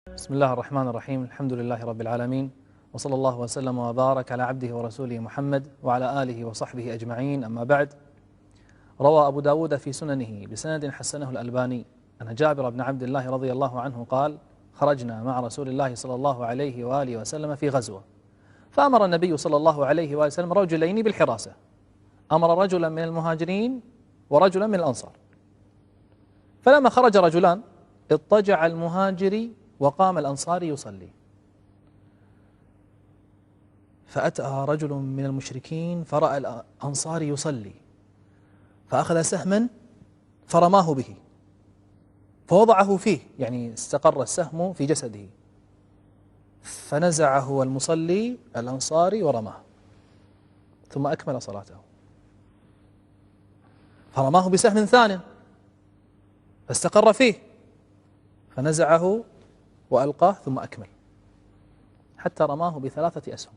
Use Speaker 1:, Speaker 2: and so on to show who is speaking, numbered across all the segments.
Speaker 1: بسم الله الرحمن الرحيم. الحمد لله رب العالمين، وصلى الله وسلم وبارك على عبده ورسوله محمد وعلى آله وصحبه أجمعين. أما بعد، روى أبو داود في سننه بسند حسنه الألباني أن جابر بن عبد الله رضي الله عنه قال: خرجنا مع رسول الله صلى الله عليه وآله وسلم في غزوة، فأمر النبي صلى الله عليه وآله وسلم رجلين بالحراسة، أمر رجلا من المهاجرين ورجلا من الأنصار. فلما خرج رجلان اضطجع المهاجري وقام الأنصاري يصلي، فأتى رجل من المشركين فرأى الأنصاري يصلي، فأخذ سهما فرماه به، فوضعه فيه، يعني استقر السهم في جسده، فنزعه المصلي الأنصاري ورماه، ثم أكمل صلاته. فرماه بسهم ثانٍ فاستقر فيه، فنزعه وألقاه ثم أكمل، حتى رماه ب3 أسهم.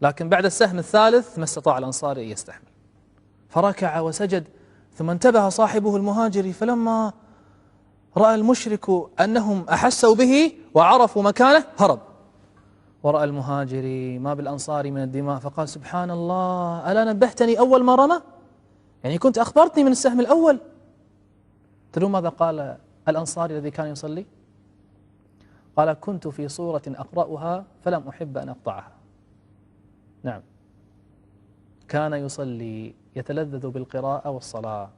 Speaker 1: لكن بعد السهم الثالث ما استطاع الأنصاري أن يستحمل، فركع وسجد. ثم انتبه صاحبه المهاجري، فلما رأى المشرك أنهم أحسوا به وعرفوا مكانه هرب، ورأى المهاجري ما بالأنصاري من الدماء، فقال: سبحان الله، ألا نبهتني أول ما رمى؟ يعني كنت أخبرتني من السهم الأول. تدرون ماذا قال الأنصاري الذي كان يصلي؟ قال: كنت في صورة أقرأها فلم أحب أن أقطعها. نعم، كان يصلي يتلذذ بالقراءة والصلاة،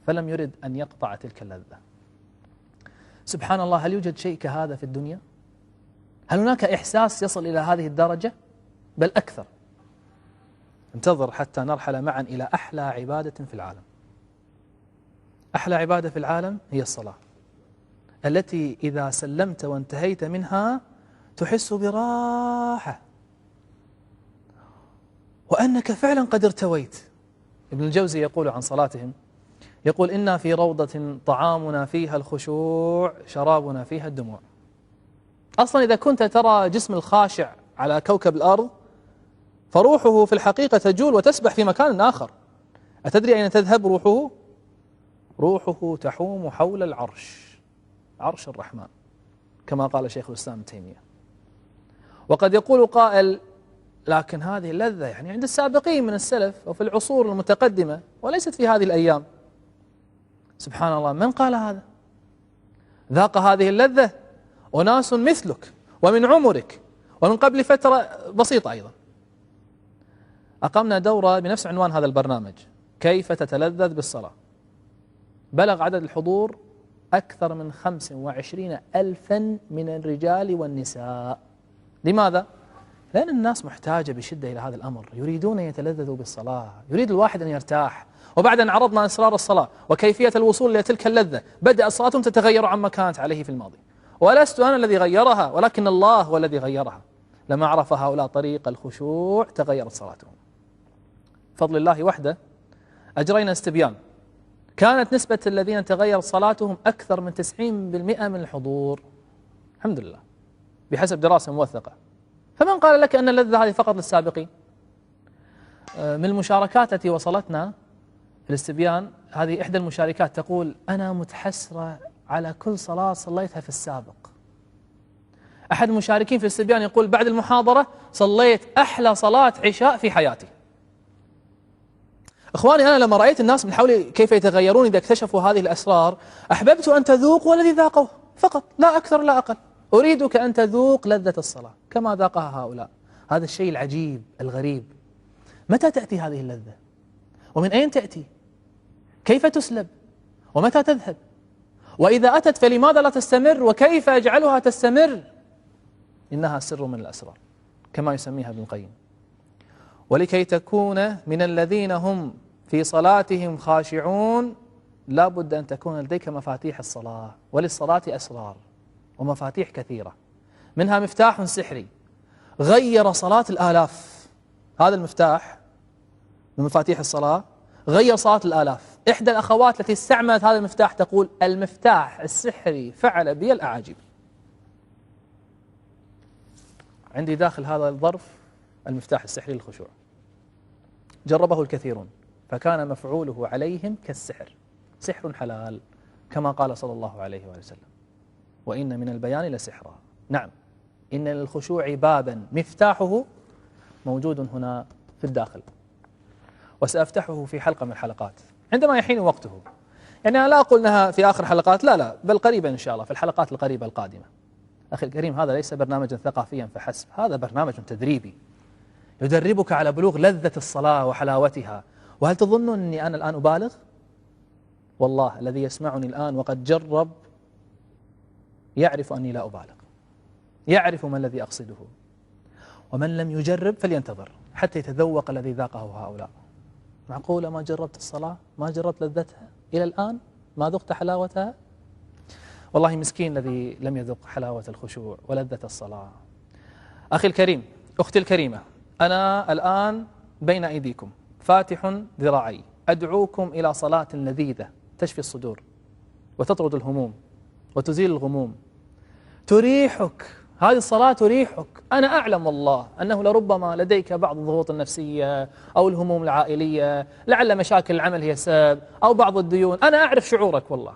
Speaker 1: فلم يرد أن يقطع تلك اللذة. سبحان الله، هل يوجد شيء كهذا في الدنيا؟ هل هناك إحساس يصل إلى هذه الدرجة؟ بل أكثر. انتظر حتى نرحل معا إلى أحلى عبادة في العالم. أحلى عبادة في العالم هي الصلاة، التي إذا سلمت وانتهيت منها تحس براحة، وأنك فعلا قد ارتويت. ابن الجوزي يقول عن صلاتهم، يقول: إنا في روضة طعامنا فيها الخشوع، شرابنا فيها الدموع. أصلا إذا كنت ترى جسم الخاشع على كوكب الأرض، فروحه في الحقيقة تجول وتسبح في مكان آخر. أتدري أين تذهب روحه؟ روحه تحوم حول العرش، عرش الرحمن، كما قال شيخ الإسلام ابن تيمية. وقد يقول قائل: لكن هذه اللذة يعني عند السابقين من السلف وفي العصور المتقدمة، وليست في هذه الأيام. سبحان الله، من قال هذا؟ ذاق هذه اللذة أناس مثلك ومن عمرك ومن قبل فترة بسيطة أيضا. أقمنا دورة بنفس عنوان هذا البرنامج: كيف تتلذذ بالصلاة. بلغ عدد الحضور أكثر من 25,000 من الرجال والنساء. لماذا؟ لأن الناس محتاجة بشدة إلى هذا الأمر، يريدون أن يتلذذوا بالصلاة، يريد الواحد أن يرتاح. وبعد أن عرضنا أسرار الصلاة وكيفية الوصول إلى تلك اللذة، بدأ صلاتهم تتغير عما كانت عليه في الماضي. ولست أنا الذي غيرها، ولكن الله هو الذي غيرها. لما عرف هؤلاء طريق الخشوع تغيرت صلاتهم. بفضل الله وحده أجرينا استبيان، كانت نسبة الذين تغير صلاتهم أكثر من 90% من الحضور، الحمد لله، بحسب دراسة موثقة. فمن قال لك أن اللذة هذه فقط للسابقين؟ من المشاركات التي وصلتنا في الاستبيان، هذه إحدى المشاركات تقول: أنا متحسرة على كل صلاة صليتها في السابق. أحد المشاركين في الاستبيان يقول: بعد المحاضرة صليت أحلى صلاة عشاء في حياتي. إخواني، أنا لما رأيت الناس من حولي كيف يتغيرون إذا اكتشفوا هذه الأسرار، أحببت أن تذوقوا الذي ذاقوه فقط، لا أكثر لا أقل. أريدك أن تذوق لذة الصلاة كما ذاقها هؤلاء. هذا الشيء العجيب الغريب. متى تأتي هذه اللذة؟ ومن أين تأتي؟ كيف تسلب؟ ومتى تذهب؟ وإذا أتت فلماذا لا تستمر؟ وكيف يجعلها تستمر؟ إنها سر من الأسرار كما يسميها ابن القيم. ولكي تكون من الذين هم في صلاتهم خاشعون، لا بد أن تكون لديك مفاتيح الصلاة. وللصلاة أسرار ومفاتيح كثيرة، منها مفتاح سحري غير صلاة الآلاف. هذا المفتاح من مفاتيح الصلاة غير صلاة الآلاف. إحدى الأخوات التي استعملت هذا المفتاح تقول: المفتاح السحري فعل بي الأعاجيب. عندي داخل هذا الظرف المفتاح السحري للخشوع، جربه الكثيرون فكان مفعوله عليهم كالسحر، سحر حلال كما قال صلى الله عليه وآله وسلم. وإن من البيان لسحرا. نعم، إن للخشوع بابا مفتاحه موجود هنا في الداخل، وسأفتحه في حلقة من الحلقات عندما يحين وقته. يعني أنا لا أقول أنها في آخر حلقات، لا، بل قريبا إن شاء الله، في الحلقات القريبة القادمة. أخي الكريم، هذا ليس برنامجا ثقافيا فحسب، هذا برنامج تدريبي يدربك على بلوغ لذة الصلاة وحلاوتها. وهل تظن أني أنا الآن أبالغ؟ والله الذي يسمعني الآن وقد جرب يعرف أني لا أبالغ، يعرف ما الذي أقصده. ومن لم يجرب فلينتظر حتى يتذوق الذي ذاقه هؤلاء. معقولة ما جربت الصلاة؟ ما جربت لذتها إلى الآن؟ ما ذقت حلاوتها؟ والله مسكين الذي لم يذق حلاوة الخشوع ولذة الصلاة. أخي الكريم، أختي الكريمة، أنا الآن بين أيديكم فاتح ذراعي أدعوكم إلى صلاة لذيذة تشفي الصدور وتطرد الهموم وتزيل الغموم، تريحك. هذه الصلاة تريحك. أنا أعلم والله أنه لربما لديك بعض الضغوط النفسية أو الهموم العائلية، لعل مشاكل العمل هي السبب أو بعض الديون. أنا أعرف شعورك، والله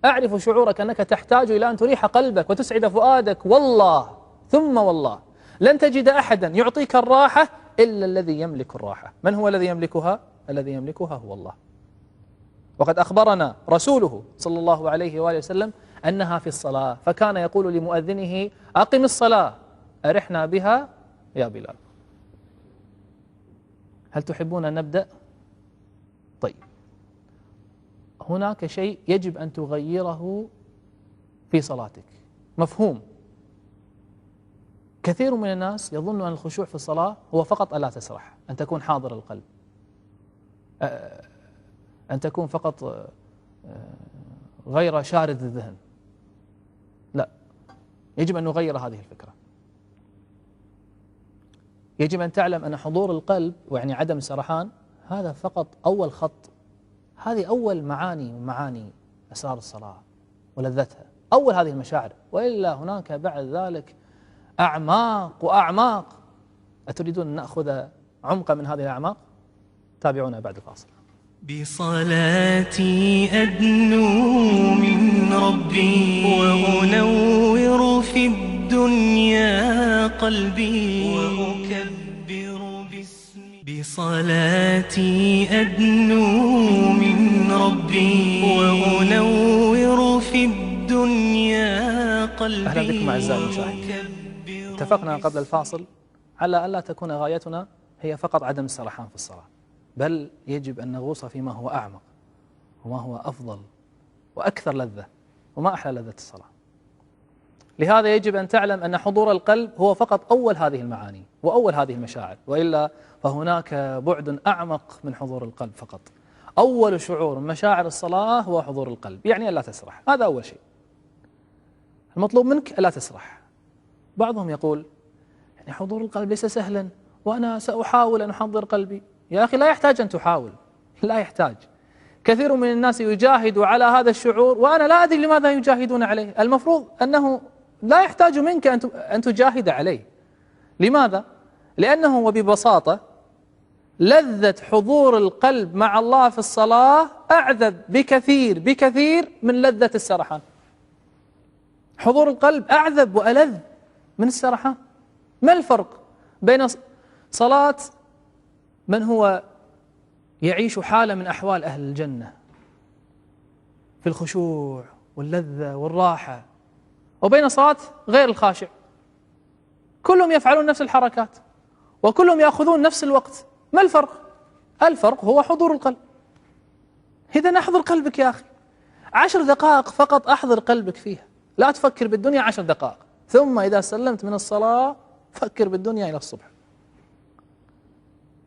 Speaker 1: أعرف شعورك أنك تحتاج إلى أن تريح قلبك وتسعد فؤادك. والله ثم والله لن تجد أحدا يعطيك الراحة إلا الذي يملك الراحة. من هو الذي يملكها؟ الذي يملكها هو الله. وقد أخبرنا رسوله صلى الله عليه وآله وسلم أنها في الصلاة، فكان يقول لمؤذنه: أقم الصلاة أرحنا بها يا بلال. هل تحبون أن نبدأ؟ طيب، هناك شيء يجب أن تغيره في صلاتك، مفهوم. كثير من الناس يظن أن الخشوع في الصلاة هو فقط ألا تسرح، أن تكون حاضر القلب، أن تكون فقط غير شارد الذهن. لا، يجب أن نغير هذه الفكرة. يجب أن تعلم أن حضور القلب ويعني عدم السرحان هذا فقط أول خط، هذه أول معاني من معاني أسرار الصلاة ولذتها، أول هذه المشاعر، وإلا هناك بعد ذلك أعماق وأعماق. أتريدون أن نأخذ عمقا من هذه الأعماق؟ تابعونا بعد الفاصل.
Speaker 2: بصلاتي أدنو من ربي وأنور في الدنيا قلبي وأكبر باسمي. بصلاتي أدنو من ربي وأنور في الدنيا قلبي.
Speaker 1: أهلا بكم أعزائي المشاهدين. اتفقنا قبل الفاصل على ألا تكون غايتنا هي فقط عدم السرحان في الصلاة، بل يجب أن نغوص فيما هو أعمق وما هو أفضل وأكثر لذة، وما أحلى لذة الصلاة. لهذا يجب أن تعلم أن حضور القلب هو فقط أول هذه المعاني وأول هذه المشاعر، وإلا فهناك بعد أعمق من حضور القلب فقط. أول شعور من مشاعر الصلاة هو حضور القلب، يعني ألا تسرح، هذا أول شيء. المطلوب منك ألا تسرح. بعضهم يقول يعني حضور القلب ليس سهلا وأنا سأحاول أن أحضر قلبي. يا أخي لا يحتاج أن تحاول، لا يحتاج. كثير من الناس يجاهد على هذا الشعور وأنا لا أدري لماذا يجاهدون عليه. المفروض أنه لا يحتاج منك أن تجاهد عليه. لماذا؟ لأنه وببساطة لذة حضور القلب مع الله في الصلاة أعذب بكثير بكثير من لذة السرحان. حضور القلب أعذب وألذ من السرحان. ما الفرق بين صلاة من هو يعيش حالة من أحوال أهل الجنة في الخشوع واللذة والراحة وبين صلاة غير الخاشع؟ كلهم يفعلون نفس الحركات وكلهم يأخذون نفس الوقت. ما الفرق؟ الفرق هو حضور القلب. إذن أحضر قلبك يا أخي، 10 دقائق فقط أحضر قلبك فيها، لا تفكر بالدنيا 10 دقائق، ثم إذا سلمت من الصلاة فكر بالدنيا إلى الصبح.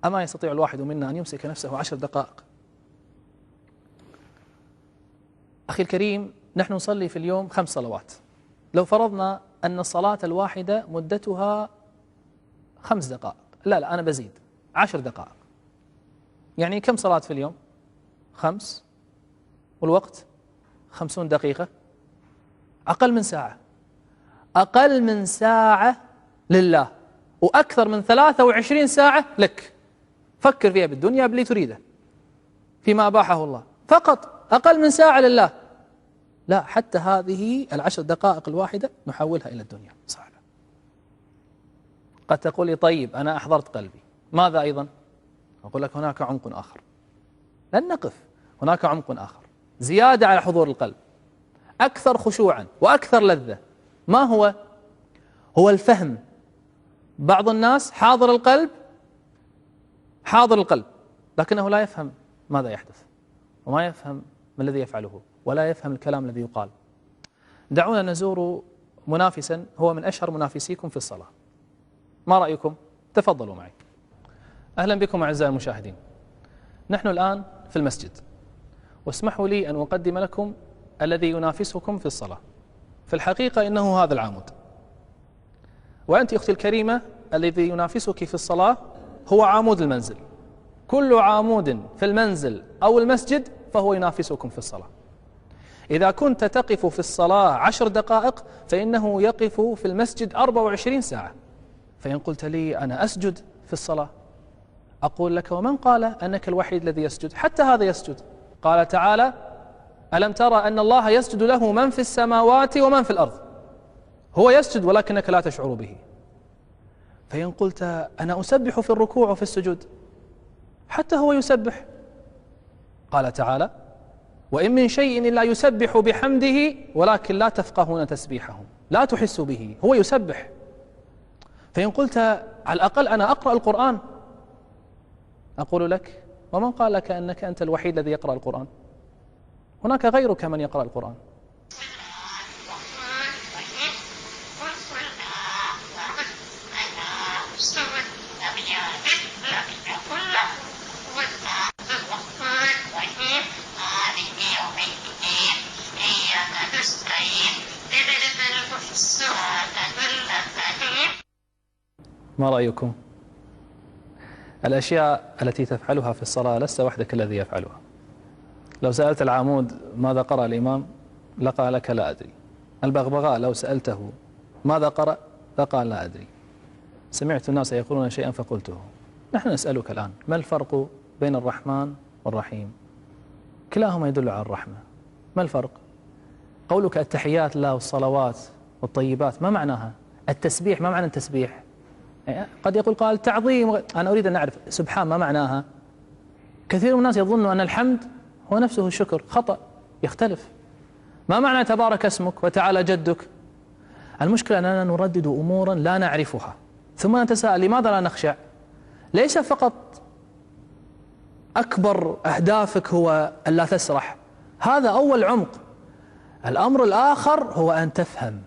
Speaker 1: أما يستطيع الواحد منا أن يمسك نفسه 10 دقائق؟ أخي الكريم، نحن نصلي في اليوم 5 صلوات. لو فرضنا أن الصلاة الواحدة مدتها 5 دقائق، لا أنا بزيد 10 دقائق، يعني كم صلاة في اليوم؟ 5، والوقت 50 دقيقة، أقل من ساعة. أقل من ساعة لله، وأكثر من 23 ساعة لك. فكر فيها بالدنيا باللي تريده، فيما أباحه الله، فقط أقل من ساعة لله. لا، حتى هذه العشر دقائق الواحدة نحولها إلى الدنيا. صعبة. قد تقول لي طيب أنا أحضرت قلبي، ماذا أيضا؟ أقول لك هناك عمق آخر، لن نقف، هناك عمق آخر زيادة على حضور القلب، أكثر خشوعا وأكثر لذة. ما هو؟ هو الفهم. بعض الناس حاضر القلب لكنه لا يفهم ماذا يحدث، وما يفهم ما الذي يفعله، ولا يفهم الكلام الذي يقال. دعونا نزور منافسا هو من أشهر منافسيكم في الصلاة. ما رأيكم؟ تفضلوا معي. أهلا بكم أعزائي المشاهدين. نحن الآن في المسجد، واسمحوا لي أن أقدم لكم الذي ينافسكم في الصلاة. في الحقيقة إنه هذا العمود، وأنت أختي الكريمة الذي ينافسك في الصلاة هو عمود المنزل. كل عمود في المنزل أو المسجد فهو ينافسكم في الصلاة. إذا كنت تقف في الصلاة 10 دقائق فإنه يقف في المسجد 24 ساعة. فإن قلت لي أنا أسجد في الصلاة، أقول لك ومن قال أنك الوحيد الذي يسجد؟ حتى هذا يسجد. قال تعالى: ألم ترى أن الله يسجد له من في السماوات ومن في الأرض. هو يسجد ولكنك لا تشعر به. فإن قلت أنا أسبح في الركوع وفي السجود، حتى هو يسبح. قال تعالى: وإن من شيء إلا يسبح بحمده ولكن لا تفقهون تسبيحهم. لا تحس به، هو يسبح. فإن قلت على الأقل أنا أقرأ القرآن، أقول لك ومن قال لك أنك أنت الوحيد الذي يقرأ القرآن؟ هناك غيرك من يقرأ القرآن. ما رأيكم؟ الأشياء التي تفعلها في الصلاة لست وحدك الذي يفعلها. لو سألت العمود ماذا قرأ الإمام لقال لك لا أدري. البغبغاء لو سألته ماذا قرأ لقال لا أدري. سمعت الناس يقولون شيئا فقلته. نحن نسألك الآن ما الفرق بين الرحمن والرحيم؟ كلاهما يدل على الرحمة. ما الفرق؟ قولك التحيات لله والصلوات والطيبات ما معناها؟ التسبيح ما معنى التسبيح؟ قد يقول قال تعظيم، أنا أريد أن أعرف سبحان ما معناها. كثير من الناس يظن أن الحمد هو نفسه الشكر. خطأ، يختلف. ما معنى تبارك اسمك وتعالى جدك؟ المشكلة أننا نردد أمورا لا نعرفها ثم نتساءل لماذا لا نخشع؟ ليس فقط أكبر أهدافك هو أن لا تسرح، هذا أول عمق. الأمر الآخر هو أن تفهم،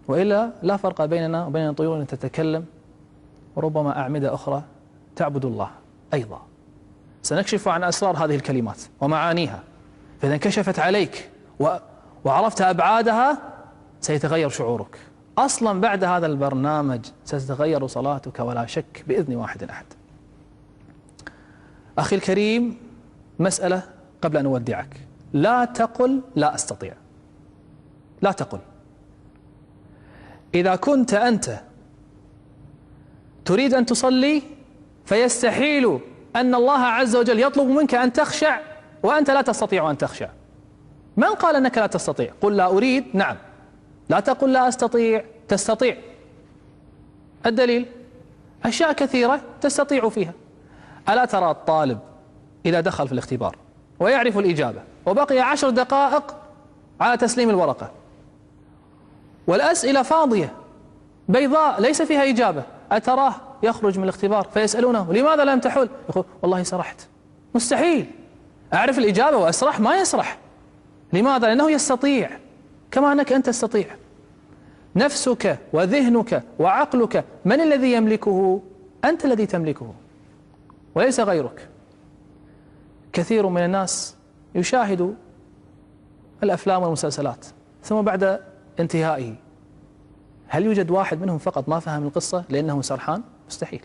Speaker 1: وإلا لا فرق بيننا وبين طيور تتكلم وربما أعمدة أخرى تعبد الله أيضا. سنكشف عن أسرار هذه الكلمات ومعانيها، فإذا انكشفت عليك وعرفت أبعادها سيتغير شعورك. أصلا بعد هذا البرنامج ستتغير صلاتك ولا شك بإذن واحد أحد. أخي الكريم، مسألة قبل أن أودعك: لا تقل لا أستطيع. لا تقل. إذا كنت أنت تريد أن تصلي فيستحيل أن الله عز وجل يطلب منك أن تخشع وأنت لا تستطيع أن تخشع. من قال أنك لا تستطيع؟ قل لا أريد، نعم. لا تقل لا أستطيع، تستطيع. الدليل أشياء كثيرة تستطيع فيها. ألا ترى الطالب إذا دخل في الاختبار ويعرف الإجابة وبقي 10 دقائق على تسليم الورقة والأسئلة فاضية بيضاء ليس فيها إجابة، أتراه يخرج من الاختبار فيسألونه لماذا لم تحل؟ يقول والله سرحت. مستحيل أعرف الإجابة وأسرح، ما يسرح. لماذا؟ لأنه يستطيع كما أنك أنت تستطيع. نفسك وذهنك وعقلك من الذي يملكه؟ أنت الذي تملكه وليس غيرك. كثير من الناس يشاهد الأفلام والمسلسلات ثم بعد انتهائه هل يوجد واحد منهم فقط ما فهم القصة لأنه سرحان؟ مستحيل.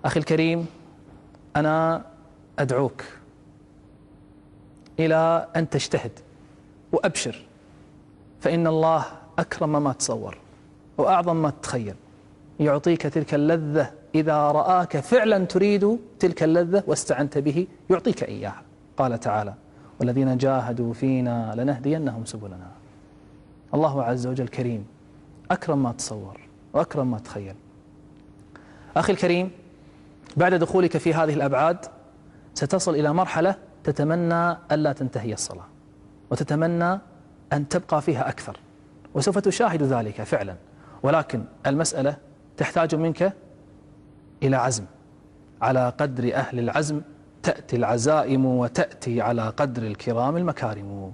Speaker 1: أخي الكريم، أنا أدعوك إلى أن تجتهد وأبشر، فإن الله أكرم ما تصور وأعظم ما تتخيل. يعطيك تلك اللذة إذا رآك فعلا تريد تلك اللذة واستعنت به، يعطيك إياها. قال تعالى: والذين جاهدوا فينا لنهدينهم سبلنا. الله عز وجل كريم، أكرم ما تصور وأكرم ما تخيل. أخي الكريم، بعد دخولك في هذه الأبعاد ستصل إلى مرحلة تتمنى ألا تنتهي الصلاة، وتتمنى أن تبقى فيها أكثر، وسوف تشاهد ذلك فعلا. ولكن المسألة تحتاج منك إلى عزم. على قدر أهل العزم تأتي العزائم، وتأتي على قدر الكرام المكارم.